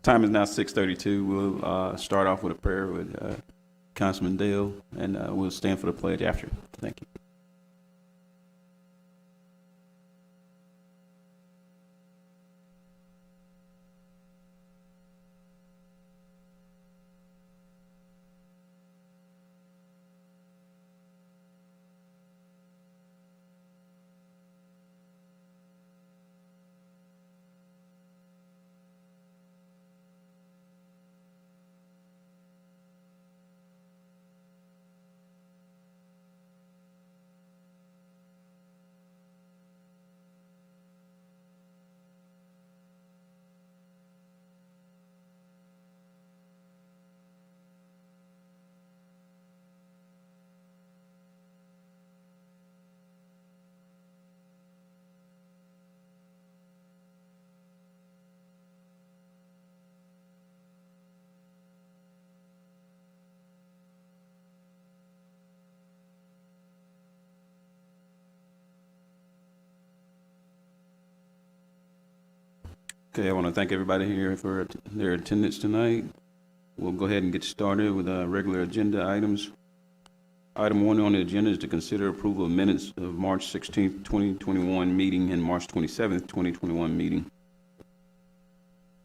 Time is now 6:32. We'll start off with a prayer with Councilman Dale, and we'll stand for the pledge after. Thank you. Okay, I want to thank everybody here for their attendance tonight. We'll go ahead and get started with regular agenda items. Item 1 on the agenda is to consider approval of minutes of March 16th, 2021 meeting and March 27th, 2021 meeting.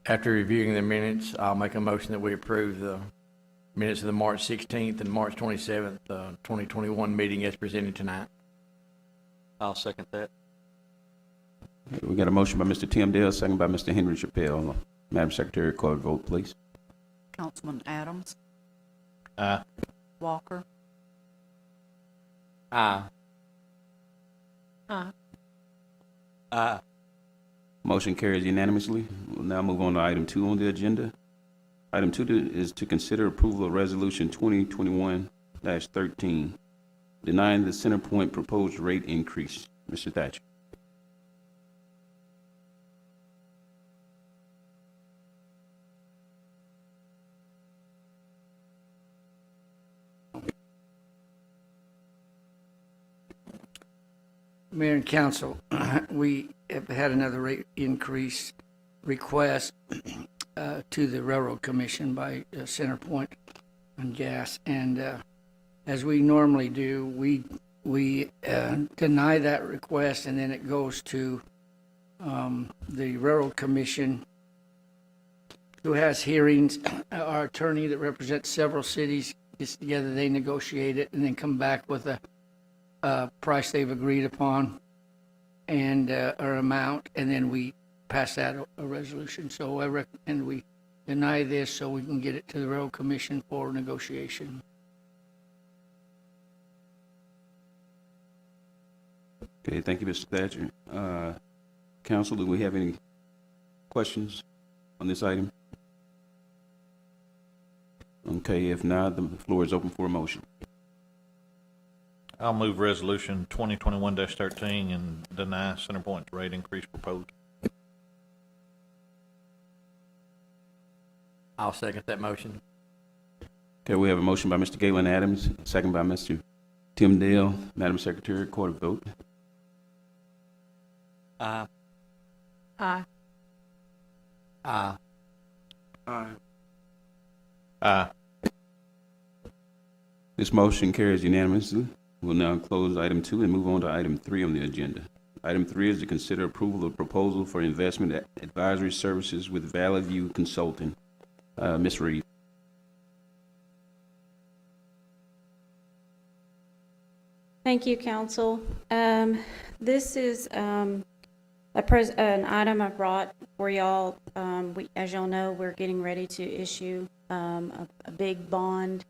After reviewing the minutes, I'll make a motion that we approve the minutes of the March 16th and March 27th, 2021 meeting as presented tonight. I'll second that. We got a motion by Mr. Tim Dale, second by Mr. Henry Chappelle. Madam Secretary, call the vote, please. Councilman Adams. Aye. Walker. Aye. Aye. Aye. Motion carries unanimously. We'll now move on to item 2 on the agenda. Item 2 is to consider approval of Resolution 2021-13, denying the CenterPoint proposed rate increase. Mr. Thatcher. Mayor and Council, we have had another rate increase request to the Railroad Commission by CenterPoint on gas, and as we normally do, we deny that request, and then it goes to the Railroad Commission, who has hearings. Our attorney that represents several cities gets together, they negotiate it, and then come back with a price they've agreed upon and or amount, and then we pass that a resolution. So I recommend we deny this so we can get it to the Railroad Commission for negotiation. Okay, thank you, Mr. Thatcher. Council, do we have any questions on this item? Okay, if not, the floor is open for a motion. I'll move resolution 2021-13 and deny CenterPoint's rate increase proposed. I'll second that motion. Okay, we have a motion by Mr. Galen Adams, second by Mr. Tim Dale. Madam Secretary, record a vote. Aye. Aye. Aye. Aye. Aye. This motion carries unanimously. We'll now close item 2 and move on to item 3 on the agenda. Item 3 is to consider approval of proposal for investment advisory services with Valley View Consulting. Ms. Reed. Thank you, Council. This is an item I brought for y'all. As y'all know, we're getting ready to issue a big bond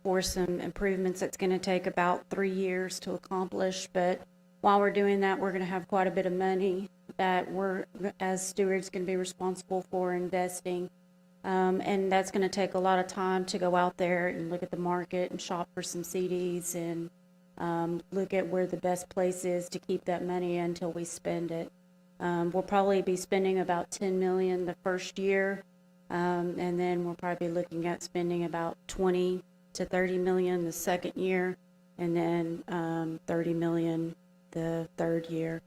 for some improvements that's going to take about 3 years to accomplish. But while we're doing that, we're going to have quite a bit of money that we're, as stewards, going to be responsible for investing. And that's going to take a lot of time to go out there and look at the market and shop for some CDs and look at where the best place is to keep that money until we spend it. We'll probably be spending about $10 million the first year, and then we'll probably be looking at spending about $20 to $30 million the second year, and then $30 million the third year.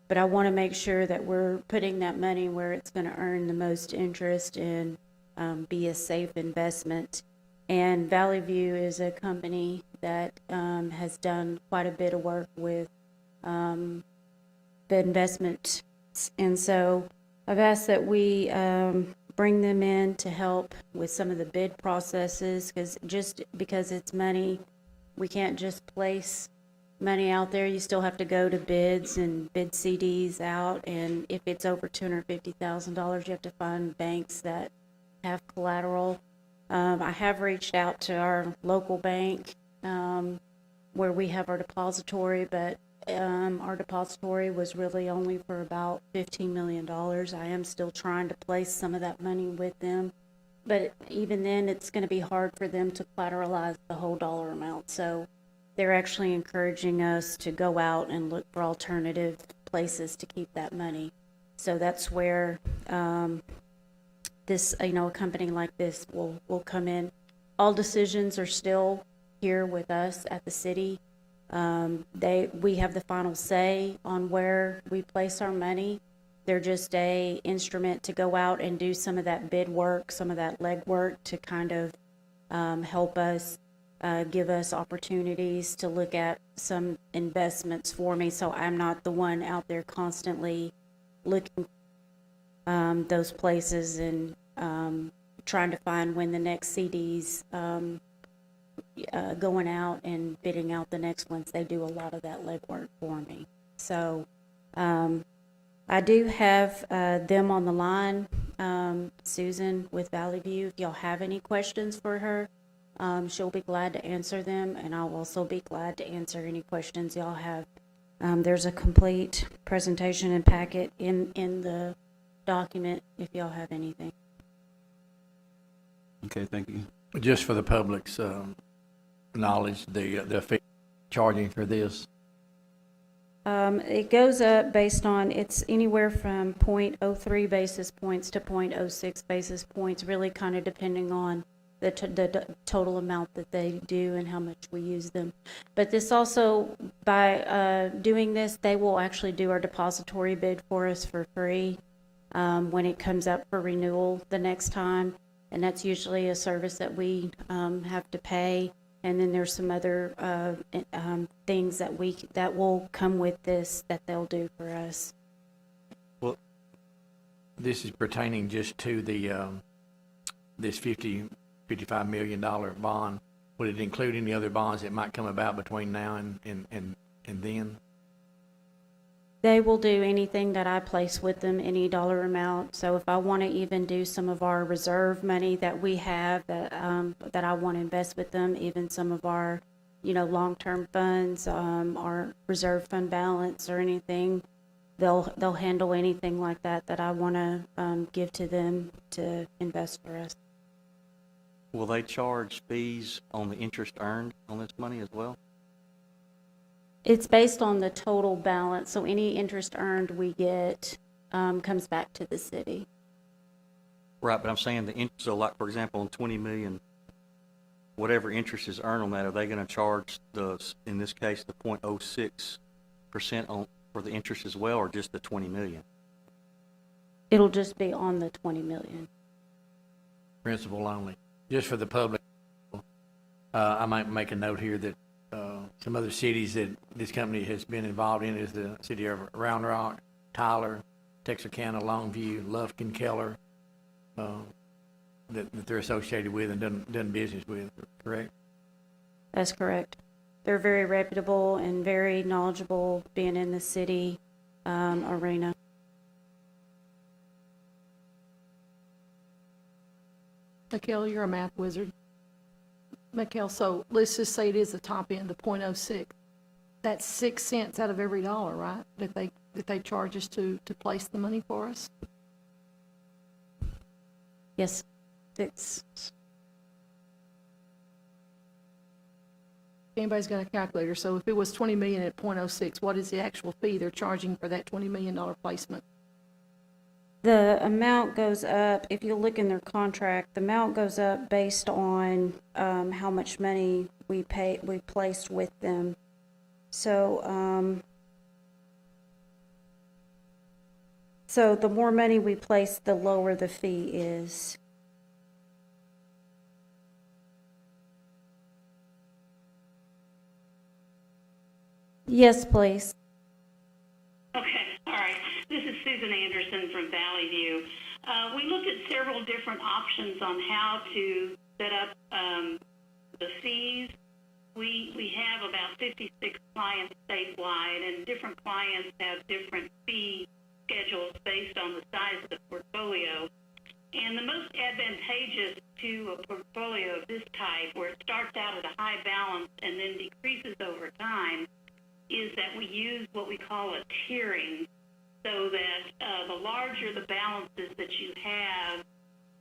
But I want to make sure that we're putting that money where it's going to earn the most interest and be a safe investment. And Valley View is a company that has done quite a bit of work with the investment. And so I've asked that we bring them in to help with some of the bid processes, because just because it's money, we can't just place money out there. You still have to go to bids and bid CDs out, and if it's over $250,000, you have to find banks that have collateral. I have reached out to our local bank where we have our depository, but our depository was really only for about $15 million. I am still trying to place some of that money with them, but even then, it's going to be hard for them to collateralize the whole dollar amount. So they're actually encouraging us to go out and look for alternative places to keep that money. So that's where this, a company like this will come in. All decisions are still here with us at the city. We have the final say on where we place our money. They're just a instrument to go out and do some of that bid work, some of that leg work to kind of help us, give us opportunities to look at some investments for me, so I'm not the one out there constantly looking those places and trying to find when the next CD's going out and bidding out the next ones. They do a lot of that legwork for me. So I do have them on the line, Susan with Valley View. If y'all have any questions for her, she'll be glad to answer them, and I'll also be glad to answer any questions y'all have. There's a complete presentation and packet in the document if y'all have anything. Okay, thank you. Just for the public's knowledge, the fee charging for this. It goes up based on, it's anywhere from 0.03 basis points to 0.06 basis points, really kind of depending on the total amount that they do and how much we use them. But this also, by doing this, they will actually do our depository bid for us for free when it comes up for renewal the next time. And that's usually a service that we have to pay. And then there's some other things that will come with this that they'll do for us. Well, this is pertaining just to the this $55 million bond. Would it include any other bonds that might come about between now and then? They will do anything that I place with them, any dollar amount. So if I want to even do some of our reserve money that we have that I want to invest with them, even some of our, long-term funds, our reserve fund balance or anything, they'll handle anything like that I want to give to them to invest for us. Will they charge fees on the interest earned on this money as well? It's based on the total balance, so any interest earned we get comes back to the city. Right, but I'm saying the interest, so like, for example, on 20 million, whatever interest is earned on that, are they going to charge in this case, the 0.06% for the interest as well, or just the 20 million? It'll just be on the 20 million. Principal only. Just for the public, I might make a note here that some other cities that this company has been involved in is the city of Round Rock, Tyler, Texarkana, Longview, Lufkin, Keller, that they're associated with and done business with, correct? That's correct. They're very reputable and very knowledgeable being in the city arena. Mikhail, you're a math wizard. Mikhail, so let's just say it is the top end, the 0.06. That's 6 cents out of every dollar, right? That they charge us to place the money for us? Yes, it's Anybody's got a calculator. So if it was 20 million at 0.06, what is the actual fee they're charging for that $20 million placement? the amount goes up. If you look in their contract, the amount goes up based on how much money we placed with them. So so the more money we place, the lower the fee is. Yes, please. Okay, all right. This is Susan Anderson from Valley View. We looked at several different options on how to set up the fees. We have about 56 clients statewide, and different clients have different fee schedules based on the size of the portfolio. And the most advantageous to a portfolio of this type, where it starts out at a high balance and then decreases over time, is that we use what we call a tiering, so that the larger the balances that you have,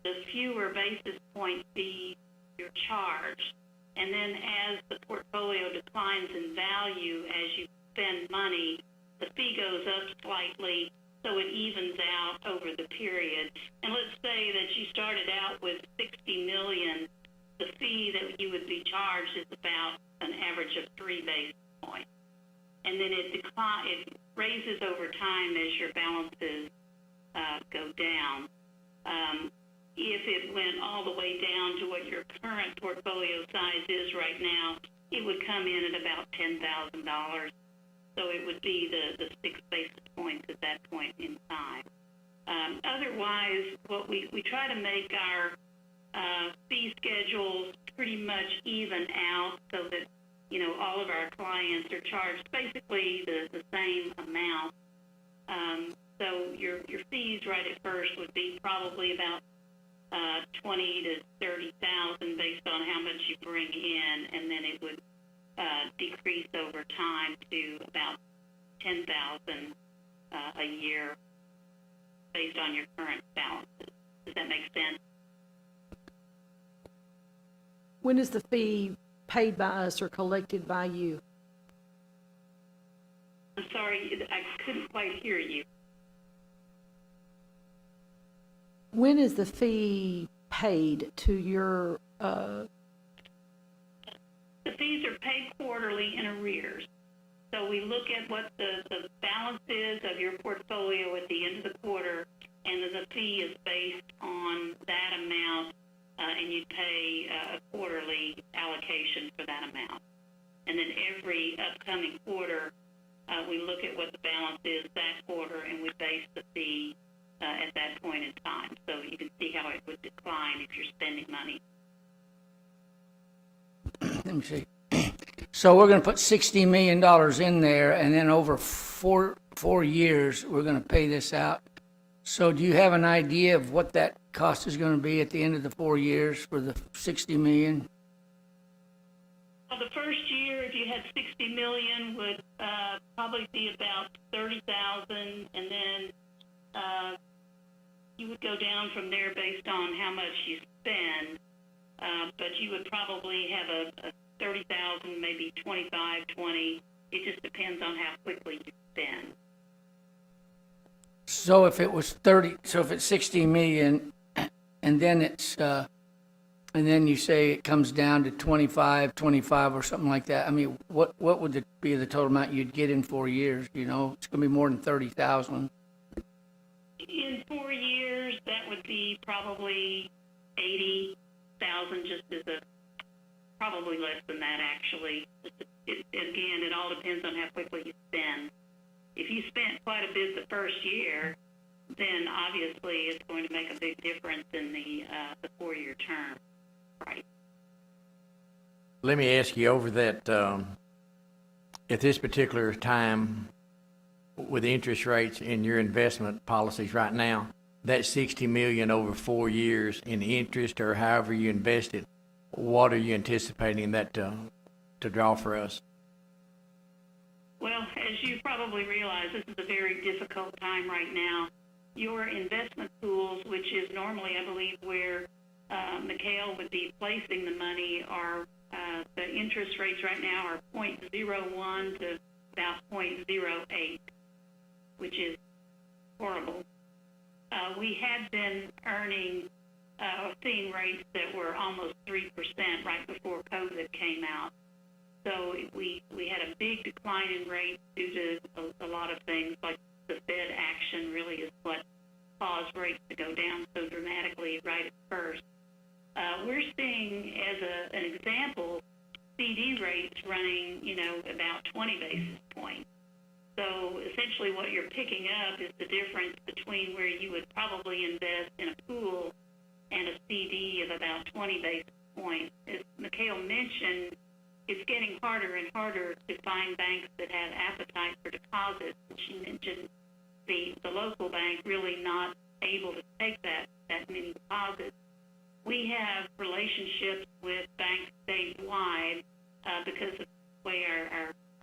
the fewer basis point fees you're charged. And then as the portfolio declines in value as you spend money, the fee goes up slightly, so it evens out over the period. And let's say that you started out with $60 million, the fee that you would be charged is about an average of 3 basis points. And then it raises over time as your balances go down. If it went all the way down to what your current portfolio size is right now, it would come in at about $10,000. So it would be the 6 basis points at that point in time. Otherwise, what we try to make our fee schedules pretty much even out so that, you know, all of our clients are charged basically the same amount. So your fees right at first would be probably about 20 to 30,000 based on how much you bring in, and then it would decrease over time to about 10,000 a year based on your current balances. Does that make sense? When is the fee paid by us or collected by you? I'm sorry, I couldn't quite hear you. When is the fee paid to your, The fees are paid quarterly in arrears. So we look at what the balance is of your portfolio at the end of the quarter, and then the fee is based on that amount, and you pay a quarterly allocation for that amount. And then every upcoming quarter, we look at what the balance is that quarter, and we base the fee at that point in time. So you can see how it would decline if you're spending money. Let me see. So we're going to put $60 million in there, and then over four years, we're going to pay this out. So do you have an idea of what that cost is going to be at the end of the 4 years for the $60 million? Well, the first year, if you had $60 million, would probably be about $30,000, and then you would go down from there based on how much you spend. But you would probably have a 30,000, maybe 25, 20. It just depends on how quickly you spend. So if it was if it's 60 million, and then it's, and then you say it comes down to 25 or something like that. I mean, what would be the total amount you'd get in 4 years? You know, it's going to be more than 30,000. In 4 years, that would be probably 80,000, just as probably less than that, actually. Again, it all depends on how quickly you spend. If you spent quite a bit the first year, then obviously it's going to make a big difference in the 4-year term, right? Let me ask you over that, at this particular time, with the interest rates in your investment policies right now, that $60 million over 4 years in interest or however you invest it, what are you anticipating that to draw for us? Well, as you probably realize, this is a very difficult time right now. Your investment pools, which is normally, I believe, where Mikhail would be placing the money, are the interest rates right now are 0.01 to about 0.08, which is horrible. We had been seeing rates that were almost 3% right before COVID came out. So we had a big decline in rates due to a lot of things, like the Fed action really is what caused rates to go down so dramatically right at first. We're seeing, as an example, CD rates running, about 20 basis points. So essentially what you're picking up is the difference between where you would probably invest in a pool and a CD of about 20 basis points. As Mikhail mentioned, it's getting harder and harder to find banks that have appetite for deposits. She mentioned the local bank really not able to take that many deposits. We have relationships with banks statewide because of the way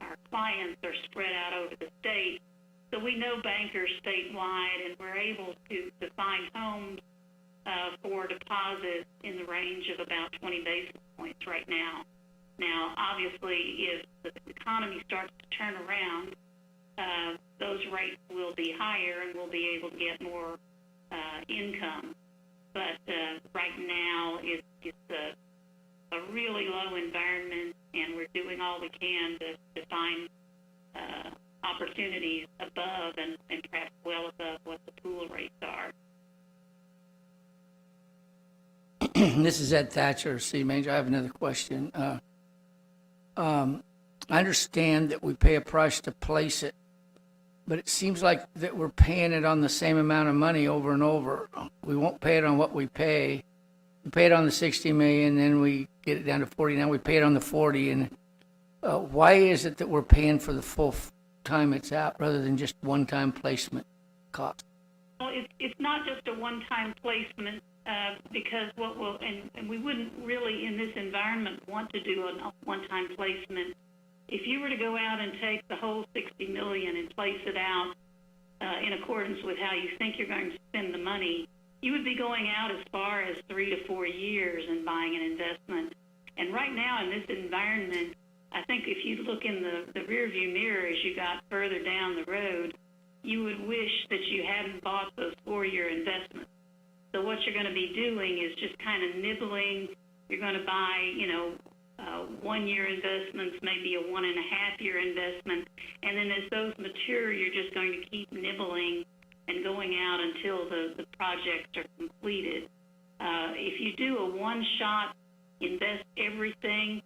our clients are spread out over the state. So we know bankers statewide, and we're able to find homes for deposits in the range of about 20 basis points right now. Now, obviously, if the economy starts to turn around, those rates will be higher and we'll be able to get more income. But right now, it's a really low environment, and we're doing all we can to find opportunities above and perhaps well above what the pool rates are. This is Ed Thatcher, City Manager. I have another question. I understand that we pay a price to place it, but it seems like that we're paying it on the same amount of money over and over. We won't pay it on what we pay. We pay it on the 60 million, then we get it down to 40. Now we pay it on the 40. And why is it that we're paying for the full time it's out rather than just one-time placement cost? Well, it's not just a one-time placement because and we wouldn't really in this environment want to do a one-time placement. If you were to go out and take the whole 60 million and place it out in accordance with how you think you're going to spend the money, you would be going out as far as 3 to 4 years and buying an investment. And right now in this environment, I think if you look in the rearview mirror as you got further down the road, you would wish that you hadn't bought those 4-year investments. So what you're going to be doing is just kind of nibbling. You're going to buy, 1-year investments, maybe a 1.5-year investment, and then as those mature, you're just going to keep nibbling and going out until the projects are completed. If you do a one-shot, invest everything,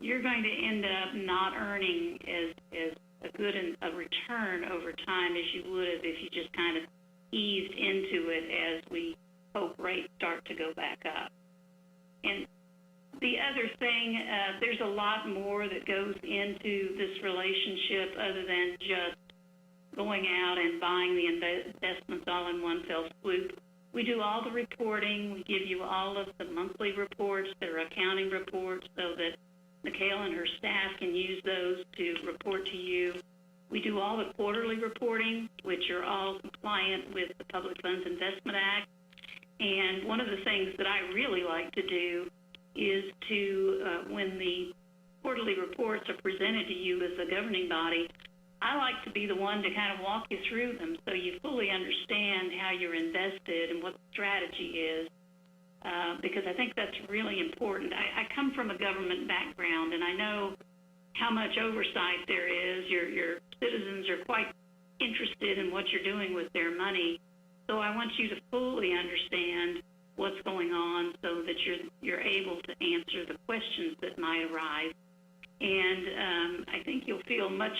you're going to end up not earning as a good a return over time as you would have if you just kind of eased into it as we hope rates start to go back up. And the other thing, there's a lot more that goes into this relationship other than just going out and buying the investments all in one fell swoop. We do all the reporting. We give you all of the monthly reports. They're accounting reports so that Mikhail and her staff can use those to report to you. We do all the quarterly reporting, which are all compliant with the Public Funds Investment Act. And one of the things that I really like to do is to, when the quarterly reports are presented to you as a governing body, I like to be the one to kind of walk you through them so you fully understand how you're invested and what the strategy is, because I think that's really important. I come from a government background, and I know how much oversight there is. Your citizens are quite interested in what you're doing with their money, so I want you to fully understand what's going on so that you're able to answer the questions that might arise. And I think you'll feel much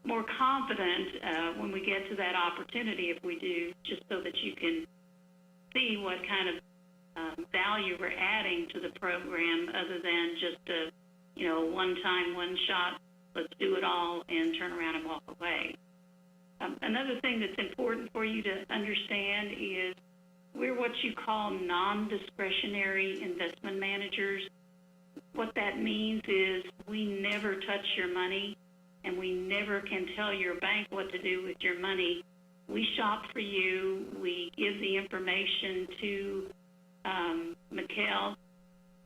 more confident when we get to that opportunity, if we do, just so that you can see what kind of value we're adding to the program other than just a one-time, one-shot, let's do it all and turn around and walk away. Another thing that's important for you to understand is we're what you call non-discretionary investment managers. What that means is we never touch your money, and we never can tell your bank what to do with your money. We shop for you. We give the information to Mikhail.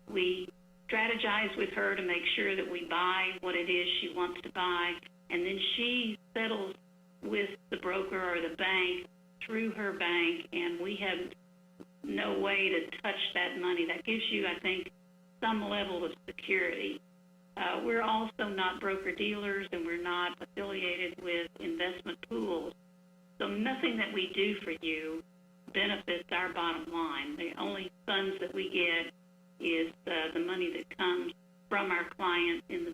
We strategize with her to make sure that we buy what it is she wants to buy, and then she settles with the broker or the bank through her bank, and we have no way to touch that money. That gives you, I think, some level of security. We're also not broker-dealers, and we're not affiliated with investment pools. So nothing that we do for you benefits our bottom line. The only funds that we get is the money that comes from our clients in the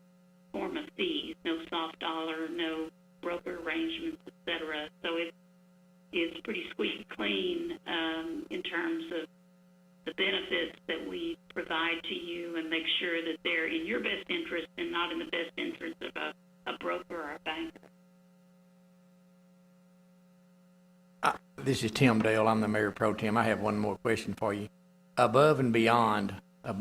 form of fees, no soft dollar, no broker arrangements, et cetera. So it's pretty squeaky clean in terms of the benefits that we provide to you and make sure that they're in your best interest and not in the best interest of a broker or a banker. This is Tim Dale. I'm the Mayor Pro Tem. I have one more question for you. Above and beyond the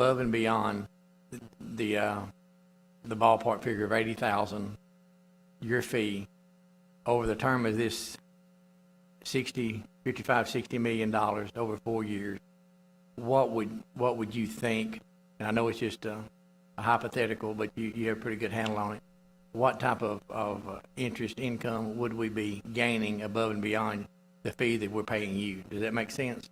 ballpark figure of 80,000, your fee over the term of this $60 million over 4 years, what would you think? And I know it's just a hypothetical, but you have a pretty good handle on it. What type of interest income would we be gaining above and beyond the fee that we're paying you? Does that make sense?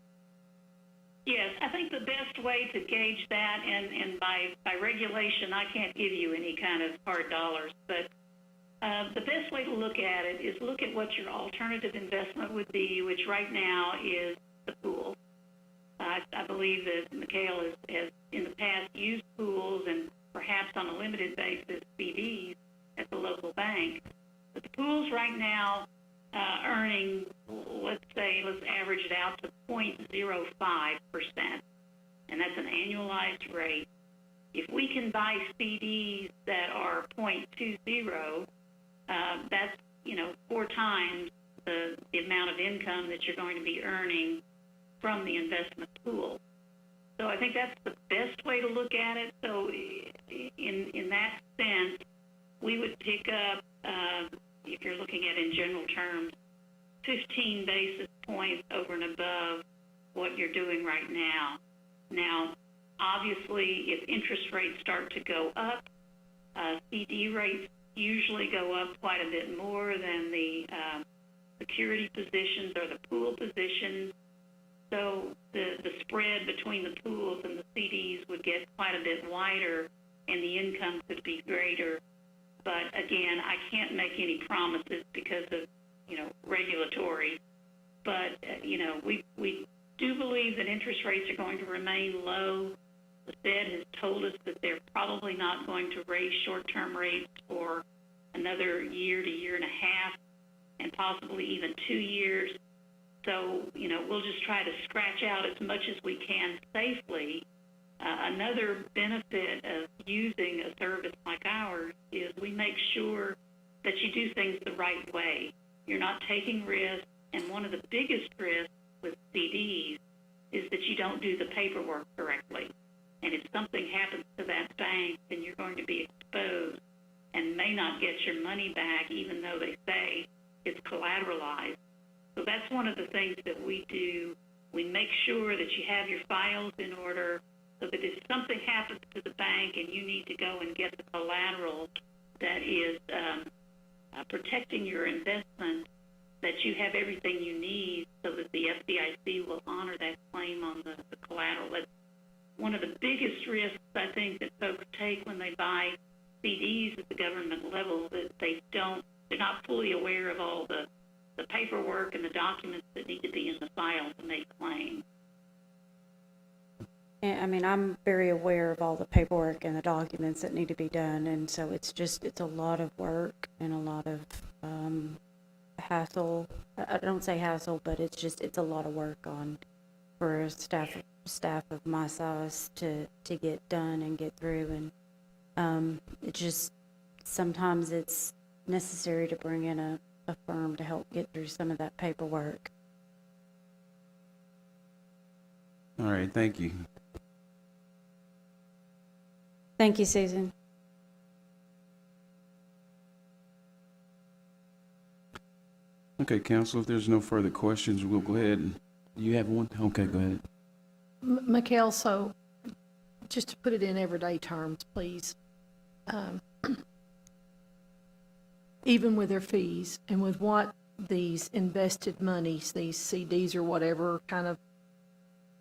Yes, I think the best way to gauge that, and by regulation, I can't give you any kind of hard dollars, but the best way to look at it is look at what your alternative investment would be, which right now is the pool. I believe that Mikhail has in the past used pools and perhaps on a limited basis CDs at the local bank. But the pools right now earning, let's average it out to 0.05%, and that's an annualized rate. If we can buy CDs that are 0.20, that's 4 times the amount of income that you're going to be earning from the investment pool. So I think that's the best way to look at it. So in that sense, we would pick up, if you're looking at in general terms, 15 basis points over and above what you're doing right now. Now, obviously, if interest rates start to go up, CD rates usually go up quite a bit more than the security positions or the pool positions. So the spread between the pools and the CDs would get quite a bit wider, and the income could be greater. But again, I can't make any promises because of regulatory. But we do believe that interest rates are going to remain low. The Fed has told us that they're probably not going to raise short-term rates for another year to year and a half, and possibly even 2 years. So, we'll just try to scratch out as much as we can safely. Another benefit of using a service like ours is we make sure that you do things the right way. You're not taking risks, and one of the biggest risks with CDs is that you don't do the paperwork correctly. And if something happens to that bank, then you're going to be exposed and may not get your money back, even though they say it's collateralized. So that's one of the things that we do. We make sure that you have your files in order so that if something happens to the bank and you need to go and get the collateral that is protecting your investment, that you have everything you need so that the FDIC will honor that claim on the collateral. That's one of the biggest risks, I think, that folks take when they buy CDs at the government level, that they're not fully aware of all the paperwork and the documents that need to be in the file to make claims. And I'm very aware of all the paperwork and the documents that need to be done, and so it's a lot of work and a lot of hassle. I don't say hassle, but it's a lot of work for a staff of my size to get done and get through, and sometimes it's necessary to bring in a firm to help get through some of that paperwork. All right, thank you. Thank you, Susan. Okay, counsel, if there's no further questions, we'll go ahead and, you have one? Okay, go ahead. Mikhail, so just to put it in everyday terms, please. Even with their fees and with what these invested monies, these CDs or whatever kind of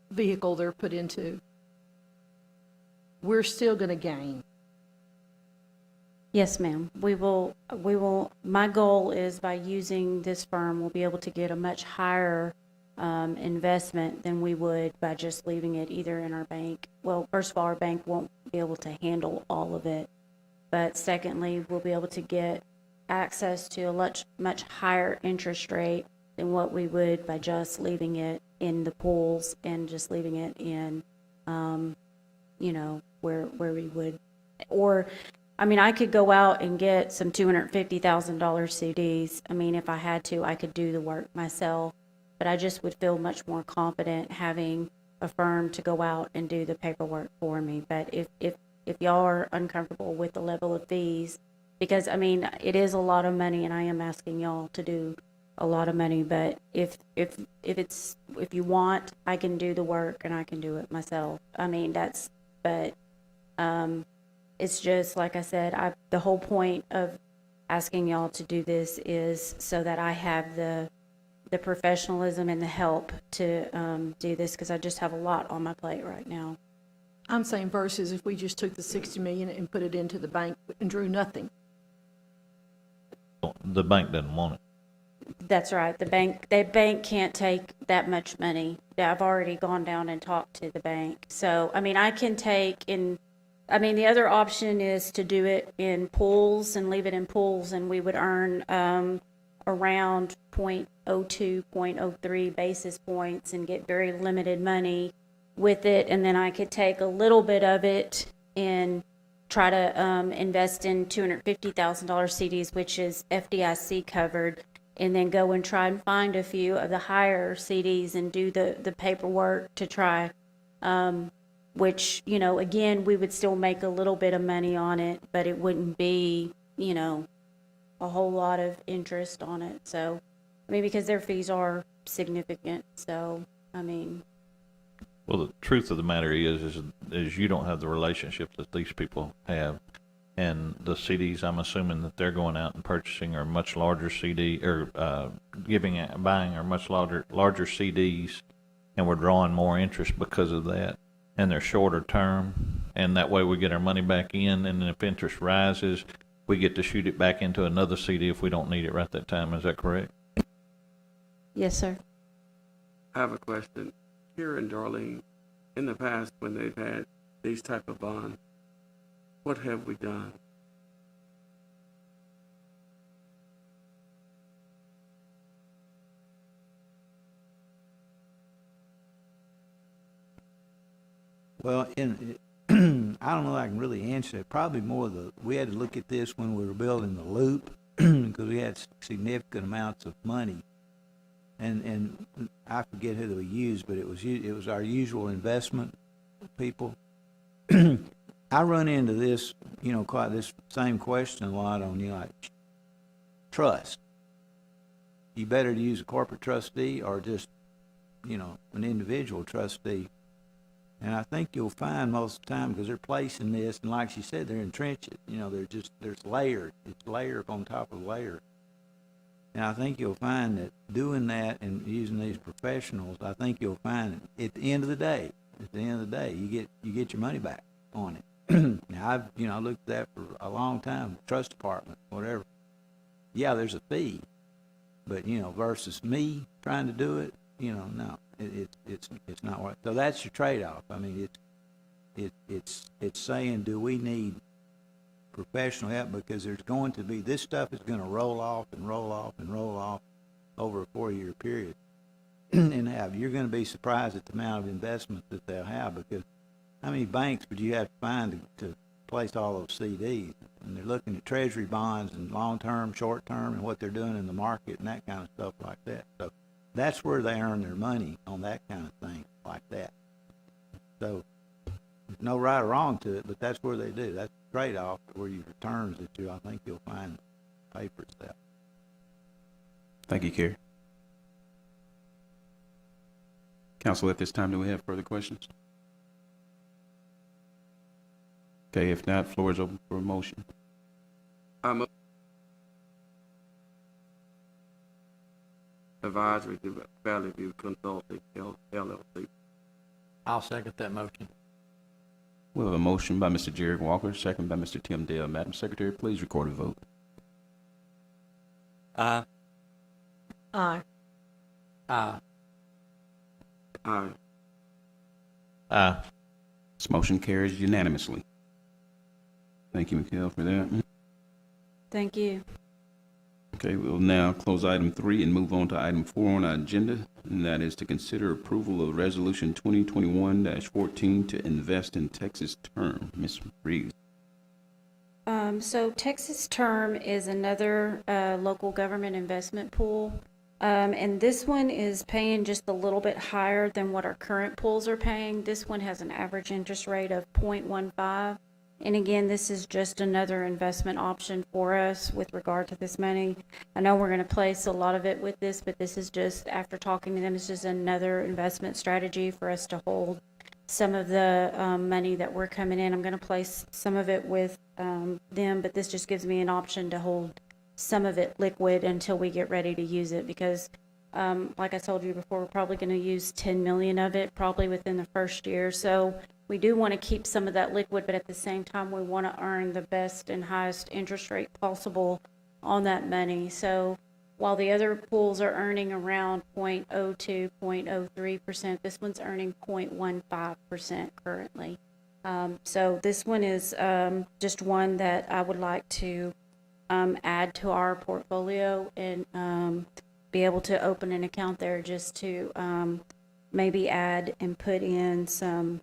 vehicle they're put into, we're still going to gain. Yes, ma'am. We will, my goal is by using this firm, we'll be able to get a much higher investment than we would by just leaving it either in our bank. Well, first of all, our bank won't be able to handle all of it. But secondly, we'll be able to get access to a much higher interest rate than what we would by just leaving it in the pools and just leaving it in, where we would, or, I mean, I could go out and get some $250,000 CDs. I mean, if I had to, I could do the work myself, but I just would feel much more confident having a firm to go out and do the paperwork for me. But if y'all are uncomfortable with the level of fees, because, I mean, it is a lot of money, and I am asking y'all to do a lot of money, but if you want, I can do the work and I can do it myself. I mean, it's just, like I said, the whole point of asking y'all to do this is so that I have the professionalism and the help to do this, because I just have a lot on my plate right now. I'm saying versus if we just took the 60 million and put it into the bank and drew nothing. The bank doesn't want it. That's right. The bank can't take that much money. I've already gone down and talked to the bank. So, I mean, the other option is to do it in pools and leave it in pools, and we would earn around 0.02, 0.03 basis points and get very limited money with it. And then I could take a little bit of it and try to invest in $250,000 CDs, which is FDIC covered, and then go and try and find a few of the higher CDs and do the paperwork to try, which, again, we would still make a little bit of money on it, but it wouldn't be, a whole lot of interest on it. So, I mean, because their fees are significant. So, I mean. Well, the truth of the matter is you don't have the relationships that these people have. And the CDs, I'm assuming that they're going out and purchasing are much larger CD, or buying are much larger CDs, and we're drawing more interest because of that. And they're shorter term, and that way we get our money back in, and then if interest rises, we get to shoot it back into another CD if we don't need it right that time. Is that correct? Yes, sir. I have a question. Here in Darlene, in the past when they've had these type of bonds, what have we done? Well, I don't know if I can really answer it. Probably more we had to look at this when we were building the loop because we had significant amounts of money. And I forget who we used, but it was our usual investment people. I run into this, quite this same question a lot on, like trust. You better use a corporate trustee or just, an individual trustee. And I think you'll find most of the time, because they're placing this, and like she said, they're entrenched. There's layered. It's layer on top of layer. And I think you'll find that doing that and using these professionals, I think you'll find at the end of the day, you get your money back on it. Now I've looked at that for a long time, trust department, whatever. Yeah, there's a fee, but versus me trying to do it, no, it's not what. So that's your trade-off. I mean, it's saying, do we need professional help, because there's going to be, this stuff is going to roll off and roll off and roll off over a 4-year period. And you're going to be surprised at the amount of investment that they'll have, because how many banks would you have to find to place all those CDs? And they're looking at treasury bonds and long-term, short-term, and what they're doing in the market and that kind of stuff like that. So that's where they earn their money, on that kind of thing like that. So there's no right or wrong to it, but that's where they do. That's the trade-off where your returns that I think you'll find papers that. Thank you, Kerry. Council, at this time, do we have further questions? Okay, if not, floor is open for a motion. I'm advisory to Valley View Consulting LLC. I'll second that motion. We have a motion by Mr. Jared Walker, second by Mr. Tim Dale. Madam Secretary, please record a vote. Aye. Aye. Aye. Aye. Aye. This motion carries unanimously. Thank you, Mikhail, for that. Thank you. Okay, we'll now close item 3 and move on to item 4 on our agenda, and that is to consider approval of Resolution 2021-14 to invest in Texas Term. Ms. Reeves. So Texas Term is another local government investment pool. And this one is paying just a little bit higher than what our current pools are paying. This one has an average interest rate of 0.15. And again, this is just another investment option for us with regard to this money. I know we're going to place a lot of it with this, but this is just, after talking to them, it's just another investment strategy for us to hold some of the money that we're coming in. I'm going to place some of it with them, but this just gives me an option to hold some of it liquid until we get ready to use it, because like I told you before, we're probably going to use 10 million of it probably within the first year. So we do want to keep some of that liquid, but at the same time, we want to earn the best and highest interest rate possible on that money. So while the other pools are earning around 0.02, 0.03%, this one's earning 0.15% currently. So this one is just one that I would like to add to our portfolio and be able to open an account there just to maybe add and put in some,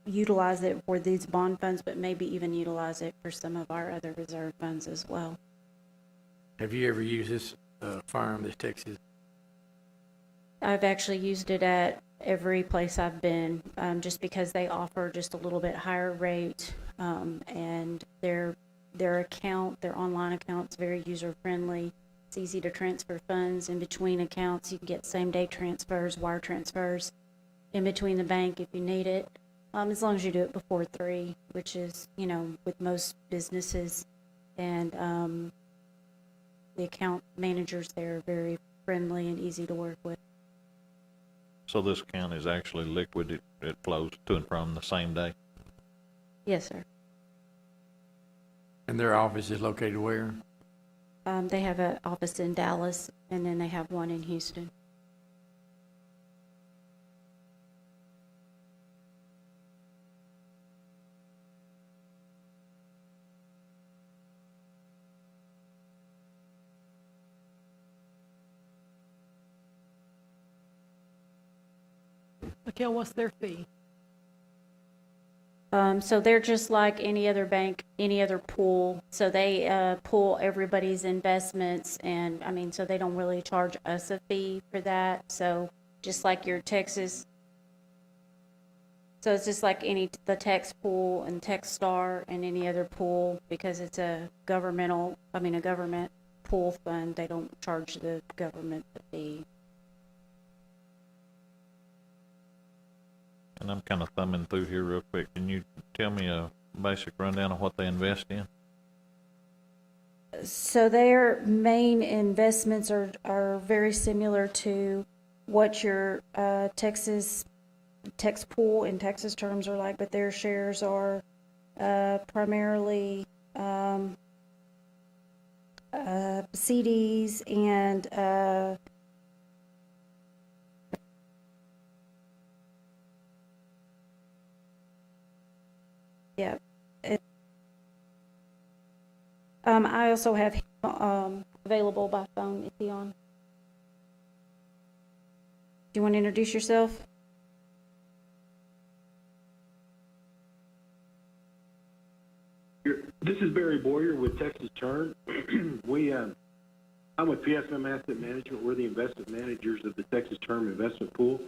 utilize it for these bond funds, but maybe even utilize it for some of our other reserve funds as well. Have you ever used this firm, this Texas? I've actually used it at every place I've been, just because they offer just a little bit higher rate, and their account, their online account's very user friendly. It's easy to transfer funds in between accounts. You can get same day transfers, wire transfers in between the bank if you need it, as long as you do it before 3, which is, you know, with most businesses. And the account managers there are very friendly and easy to work with. So this account is actually liquid. It flows to and from the same day. Yes, sir. And their office is located where? They have an office in Dallas, and then they have one in Houston. Mikhail, what's their fee? So they're just like any other bank, any other pool. So they pool everybody's investments, and I mean, so they don't really charge us a fee for that. So just like your Texas, so it's just like the Tex pool and Techstar and any other pool, because it's a government pool fund. They don't charge the government the fee. And I'm kind of thumbing through here real quick. Can you tell me a basic rundown of what they invest in? So their main investments are very similar to what your Tex pool in Texas terms are like, but their shares are primarily CDs and yeah. I also have available by phone. Is he on? Do you want to introduce yourself? This is Barry Boyer with Texas Turn. I'm with PSM Asset Management. We're the investment managers of the Texas Term Investment Pool.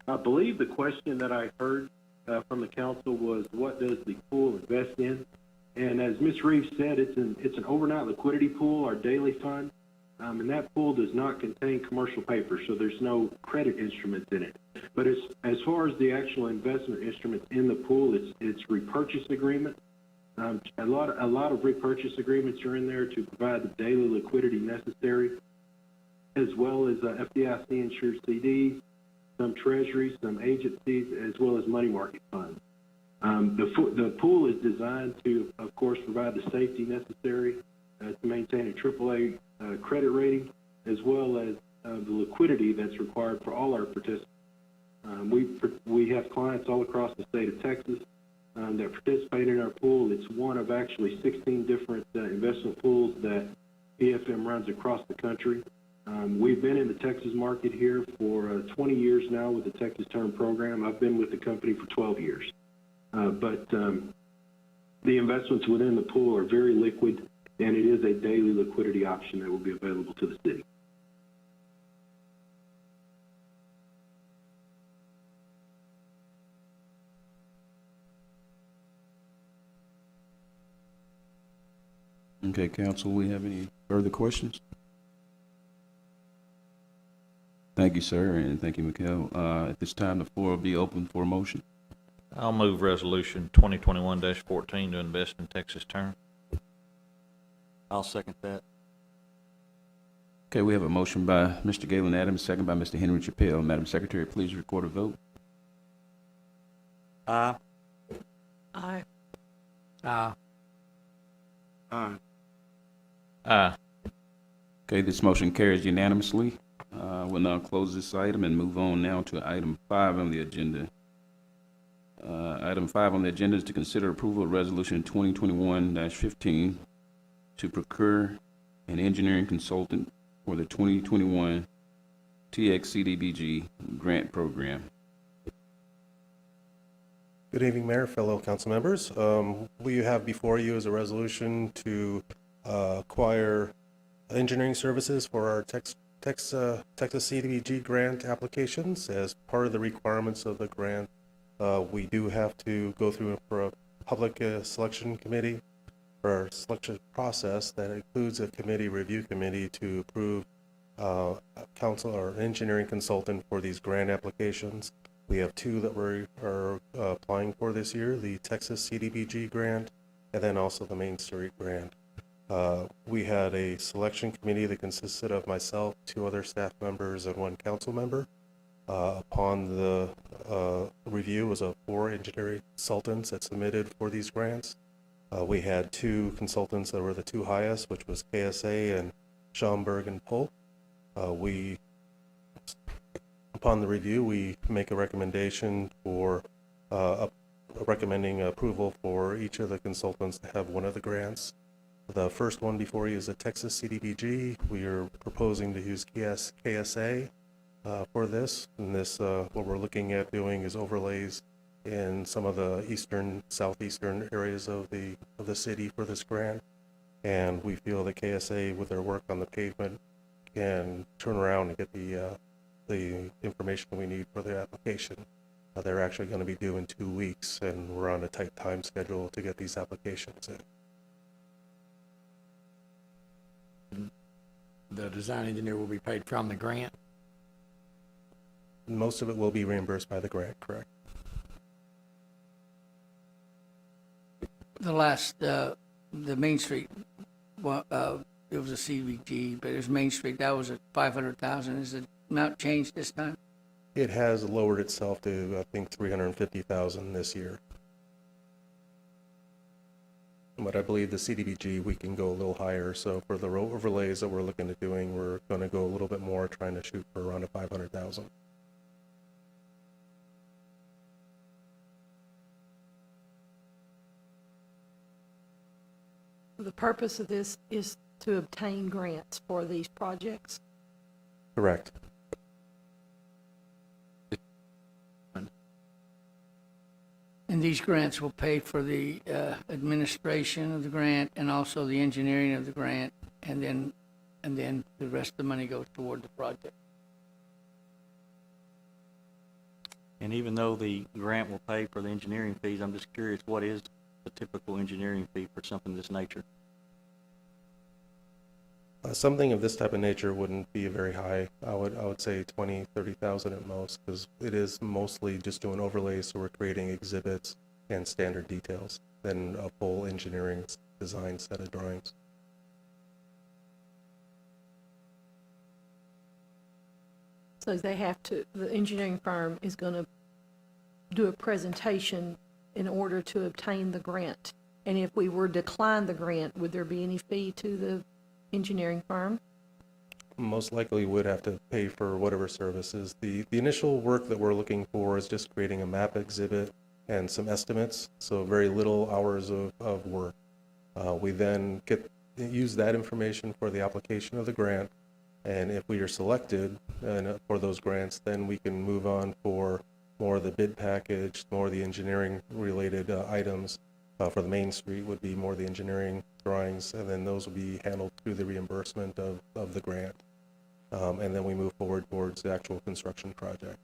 I believe the question that I heard from the council was, what does the pool invest in? And as Ms. Reeves said, it's an overnight liquidity pool, our daily fund, and that pool does not contain commercial paper, so there's no credit instruments in it. But as far as the actual investment instruments in the pool, it's repurchase agreements. A lot of repurchase agreements are in there to provide the daily liquidity necessary, as well as FDIC insured CDs, some treasuries, some agencies, as well as money market funds. The pool is designed to, of course, provide the safety necessary to maintain a AAA credit rating, as well as the liquidity that's required for all our participants. We have clients all across the state of Texas that participate in our pool. It's one of actually 16 different investment pools that PFM runs across the country. We've been in the Texas market here for 20 years now with the Texas Term program. I've been with the company for 12 years. But the investments within the pool are very liquid, and it is a daily liquidity option that will be available to the city. Okay, council, we have any further questions? Thank you, sir, and thank you, Mikhail. At this time, the floor will be open for a motion. I'll move resolution 2021-14 to invest in Texas Term. I'll second that. Okay, we have a motion by Mr. Galen Adams, second by Mr. Henry Chappelle. Madam Secretary, please record a vote. Aye. Aye. Aye. Aye. Aye. Okay, this motion carries unanimously. We'll now close this item and move on now to item 5 on the agenda. Item 5 on the agenda is to consider approval of resolution 2021-15 to procure an engineering consultant for the 2021 TXCDBG grant program. Good evening, Mayor, fellow council members. What you have before you is a resolution to acquire engineering services for our Texas CDBG grant applications. As part of the requirements of the grant, we do have to go through for a public selection committee for our selection process that includes a review committee to approve council or engineering consultant for these grant applications. We have 2 that we are applying for this year, the Texas CDBG grant and then also the Main Street grant. We had a selection committee that consisted of myself, 2 other staff members, and 1 council member. Upon the review was 4 engineering consultants that submitted for these grants. We had 2 consultants that were the 2 highest, which was KSA and Schaumburg and Polk. Upon the review, we make a recommendation for recommending approval for each of the consultants to have one of the grants. The first one before you is the Texas CDBG. We are proposing to use KSA for this. And this, what we're looking at doing is overlays in some of the southeastern areas of the city for this grant. And we feel that KSA, with their work on the pavement, can turn around and get the information we need for the application. They're actually going to be due in 2 weeks, and we're on a tight time schedule to get these applications in. The design engineer will be paid from the grant. Most of it will be reimbursed by the grant, correct? The last, the Main Street, well, it was a CDBG, but it was Main Street. That was at 500,000. Is the amount changed this time? It has lowered itself to, I think, 350,000 this year. But I believe the CDBG, we can go a little higher. So for the overlays that we're looking at doing, we're going to go a little bit more, trying to shoot for around 500,000. The purpose of this is to obtain grants for these projects. Correct. And these grants will pay for the administration of the grant and also the engineering of the grant, and then the rest of the money goes toward the project. And even though the grant will pay for the engineering fees, I'm just curious, what is the typical engineering fee for something of this nature? Something of this type of nature wouldn't be very high. I would say 20, 30,000 at most, because it is mostly just doing overlays, so we're creating exhibits and standard details than a full engineering design set of drawings. So they have to, the engineering firm is going to do a presentation in order to obtain the grant. And if we were to decline the grant, would there be any fee to the engineering firm? most likely would have to pay for whatever services. The initial work that we're looking for is just creating a map exhibit and some estimates, so very little hours of work. We then use that information for the application of the grant, and if we are selected for those grants, then we can move on for more of the bid package, more of the engineering related items. For the Main Street would be more the engineering drawings, and then those will be handled through the reimbursement of the grant. And then we move forward towards the actual construction project.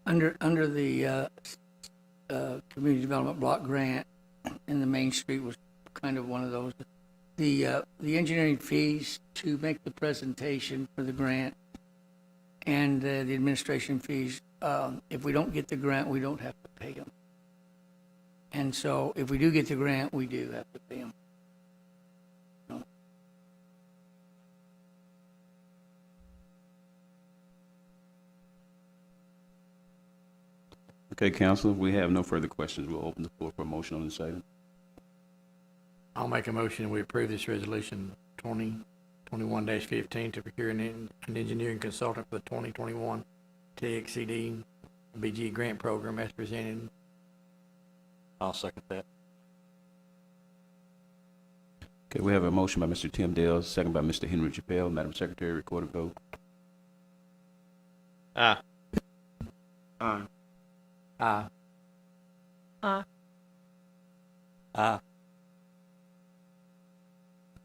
Under the community development block grant, and the Main Street was kind of one of those. The engineering fees to make the presentation for the grant and the administration fees, if we don't get the grant, we don't have to pay them. And so if we do get the grant, we do have to pay them. Okay, council, if we have no further questions, we'll open the floor for a motion on this item. I'll make a motion, we approve this resolution 2021-15 to procure an engineering consultant for the 2021 TXCDBG grant program as presented. I'll second that. Okay, we have a motion by Mr. Tim Dale, second by Mr. Henry Chappelle. Madam Secretary, record a vote. Aye. Aye. Aye. Aye. Aye.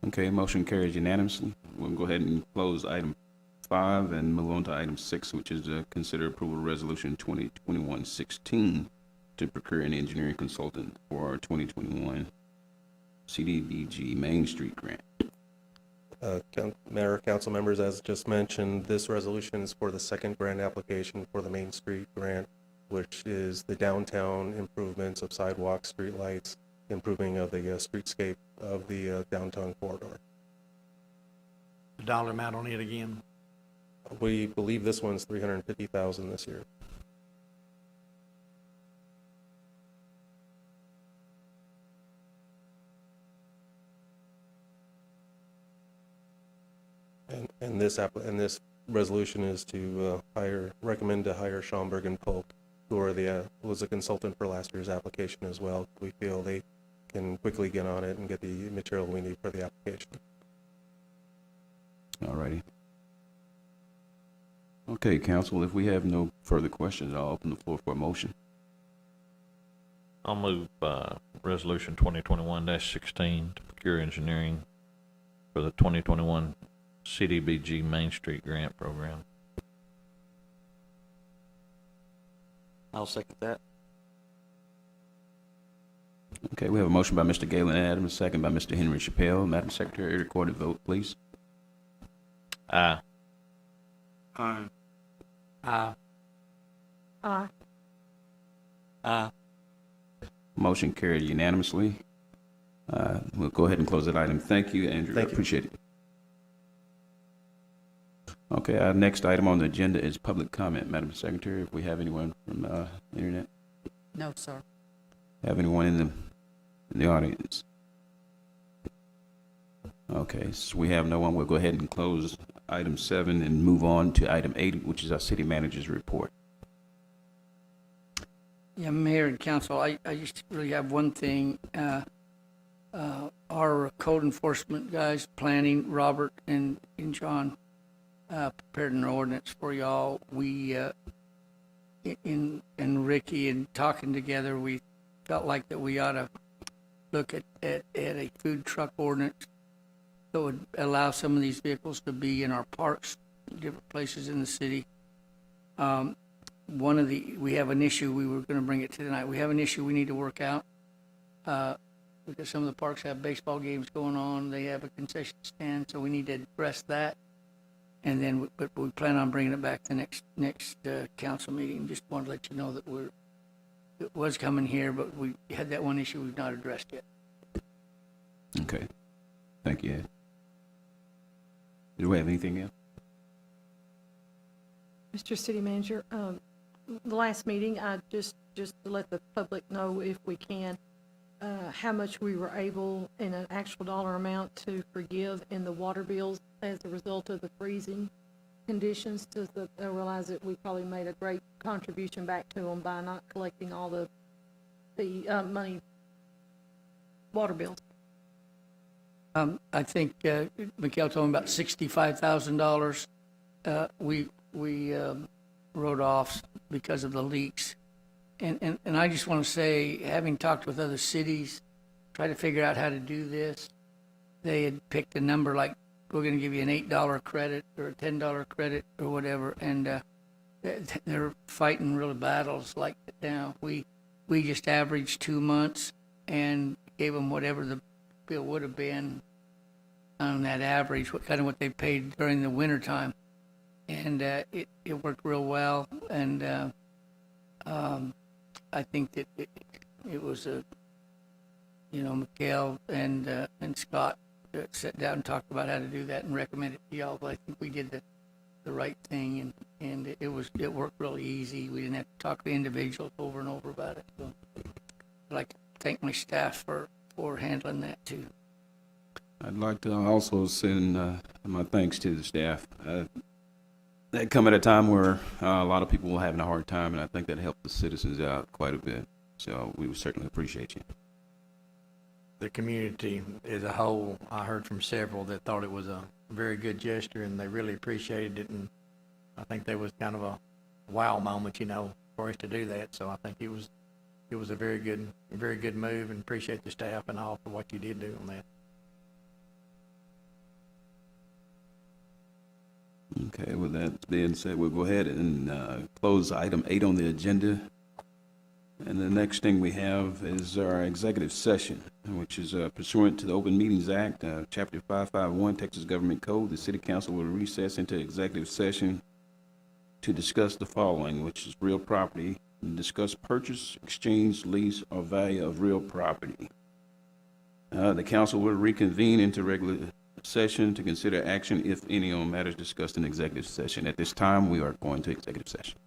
Okay, motion carries unanimously. We'll go ahead and close item 5 and move on to item 6, which is consider approval of resolution 2021-16 to procure an engineering consultant for our 2021 CDBG Main Street grant. Mayor, council members, as just mentioned, this resolution is for the second grant application for the Main Street grant, which is the downtown improvements of sidewalks, streetlights, improving of the streetscape of the downtown corridor. The dollar amount on it again. We believe this one's $350,000 this year. And this resolution is to recommend to hire Schaumburg and Polk, who are was a consultant for last year's application as well. We feel they can quickly get on it and get the material we need for the application. All righty. Okay, council, if we have no further questions, I'll open the floor for a motion. I'll move resolution 2021-16 to procure engineering for the 2021 CDBG Main Street grant program. I'll second that. Okay, we have a motion by Mr. Galen Adams, second by Mr. Henry Chappelle. Madam Secretary, record a vote, please. Aye. Aye. Aye. Aye. Aye. Motion carried unanimously. We'll go ahead and close that item. Thank you, Andrew. Thank I you. appreciate it. Okay, our next item on the agenda is public comment. Madam Secretary, if we have anyone from the internet, No, sir. have anyone in the audience? Okay, so we have no one. We'll go ahead and close item 7 and move on to item 8, which is our city manager's report. Yeah, Mayor and Council, I just really have one thing. Our code enforcement guys, planning, Robert and John, prepared an ordinance for y'all. We, and Ricky, and talking together, we felt like that we ought to look at a food truck ordinance that would allow some of these vehicles to be in our parks, different places in the city. We have an issue, we were gonna bring it to tonight. We have an issue we need to work out. Because some of the parks have baseball games going on, they have a concession stand, so we need to address that. And then, but we plan on bringing it back the next council meeting. Just want to let you know that it was coming here, but we had that one issue we've not addressed yet. Okay, thank you, Ed. Do we have anything else? Mr. City Manager, the last meeting, I just to let the public know, if we can, how much we were able, in an actual dollar amount, to forgive in the water bills as a result of the freezing conditions, so that they realize that we probably made a great contribution back to them by not collecting all the money, water bills. I think, Mikhail told me about $65,000, we wrote off because of the leaks. And I just want to say, having talked with other cities, try to figure out how to do this, they had picked a number like, we're going to give you an $8 credit or a $10 credit or whatever, and they're fighting real battles like that now. We just averaged 2 months and gave them whatever the bill would have been on that average, what they paid during the winter time, and it worked real well. And I think that it was Mikhail and Scott sat down and talked about how to do that and recommended it to y'all. But I think we did the right thing, and it worked really easy. We didn't have to talk to individuals over and over about it. So I'd like to thank my staff for handling that too. I'd like to also send my thanks to the staff. That come at a time where a lot of people were having a hard time, and I think that helped the citizens out quite a bit. So we would certainly appreciate you. The community as a whole, I heard from several that thought it was a very good gesture, and they really appreciated it. And I think there was kind of a wow moment, for us to do that. So I think it was a very good move, and appreciate the staff and all for what you did do on that. Okay, with that being said, we'll go ahead and close item 8 on the agenda. And the next thing we have is our executive session, which is pursuant to the Open Meetings Act, Chapter 551, Texas Government Code. The City Council will recess into executive session to discuss the following, which is real property, and discuss purchase, exchange, lease, or value of real property. The council will reconvene into regular session to consider action, if any, on matters discussed in executive session. At this time, we are going to executive session.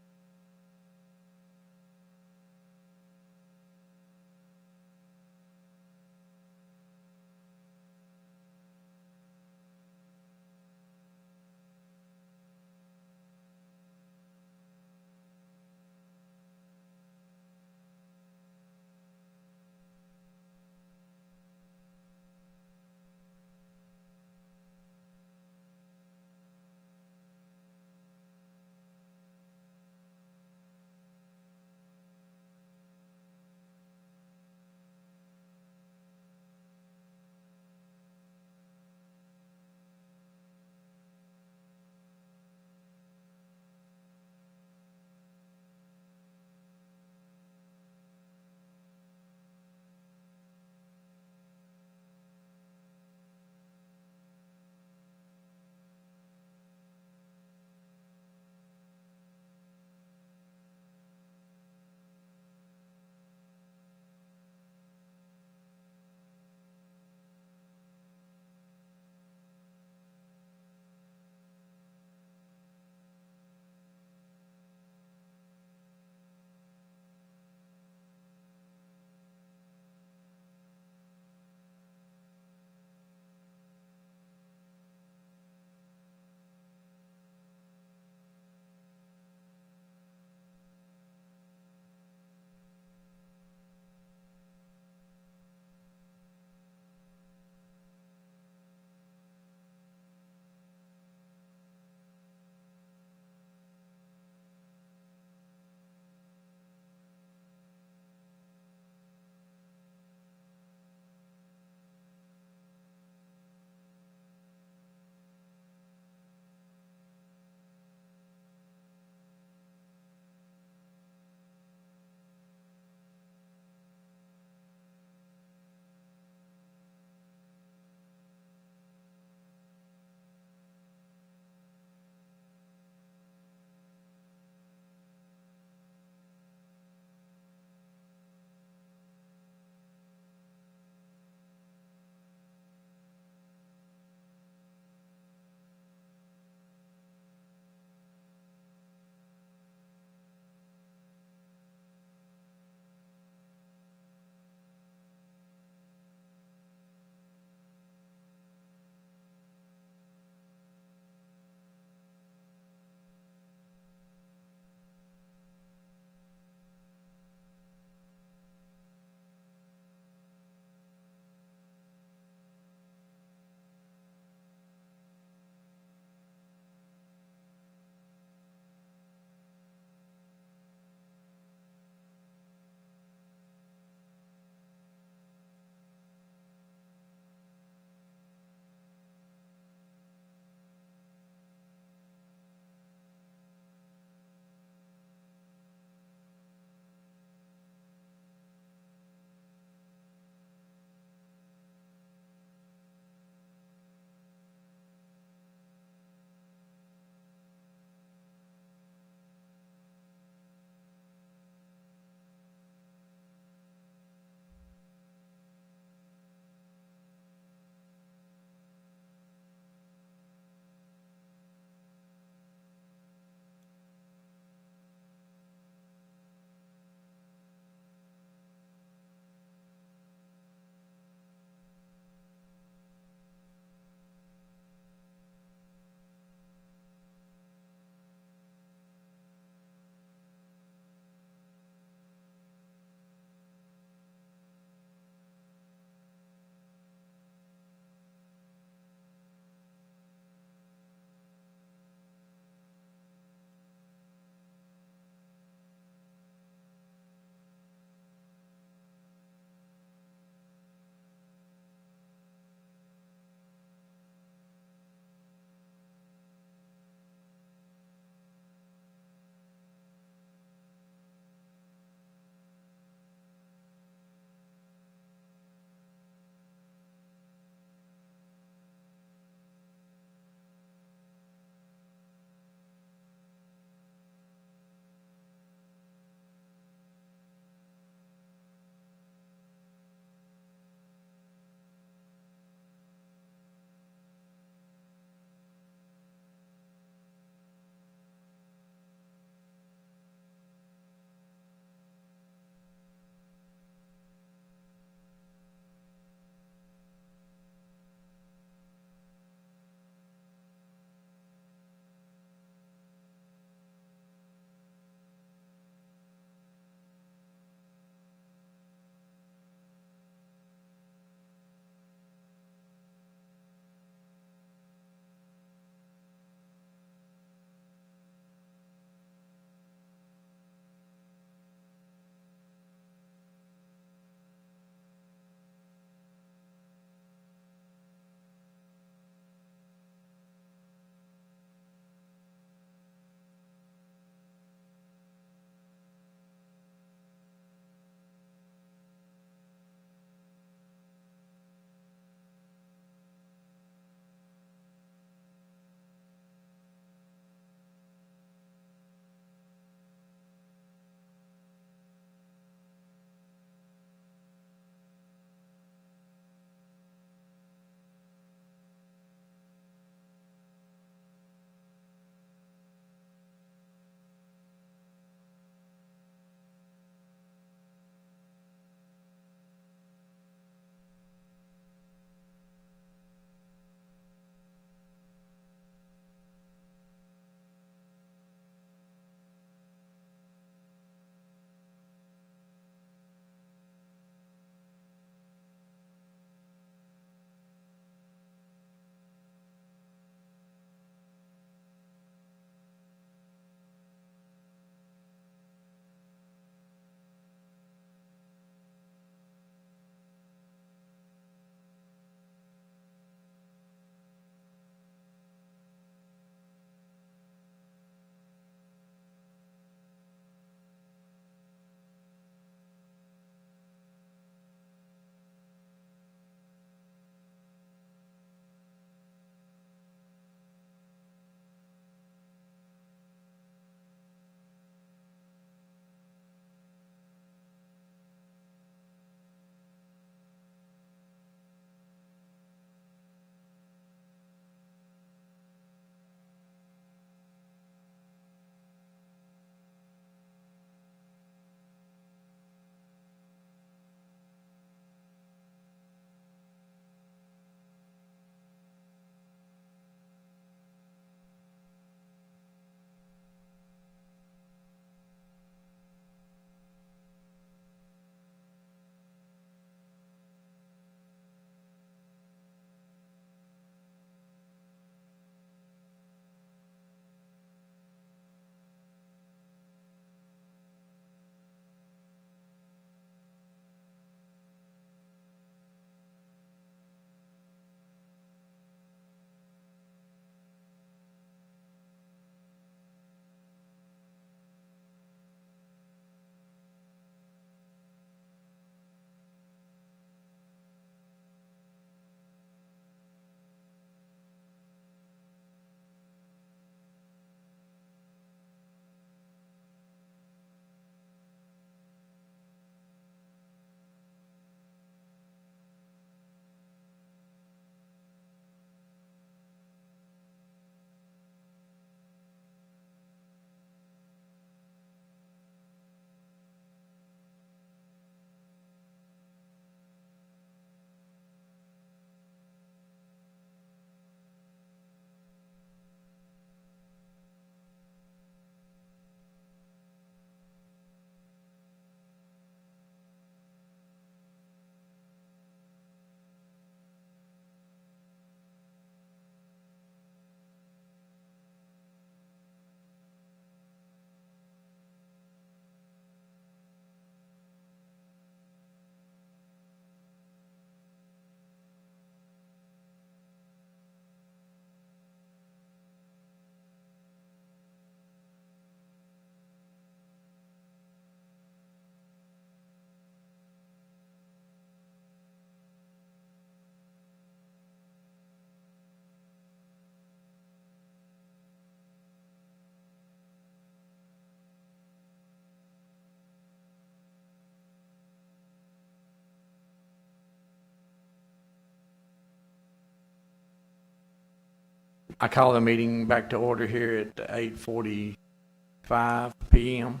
I call the meeting back to order here at 8:45 PM.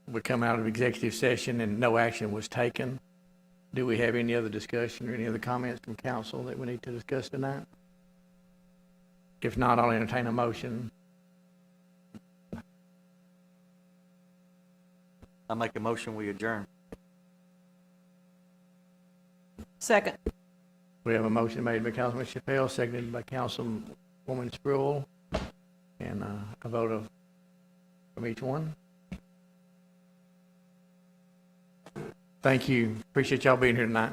We come out of executive session and no action was taken. Do we have any other discussion or any other comments from council that we need to discuss tonight? If not, I'll entertain a motion. I make a motion, we adjourn. Second. We have a motion made by Councilman Chappelle, seconded by Councilwoman Sproul, and a vote from each one. Thank you. Appreciate y'all being here tonight.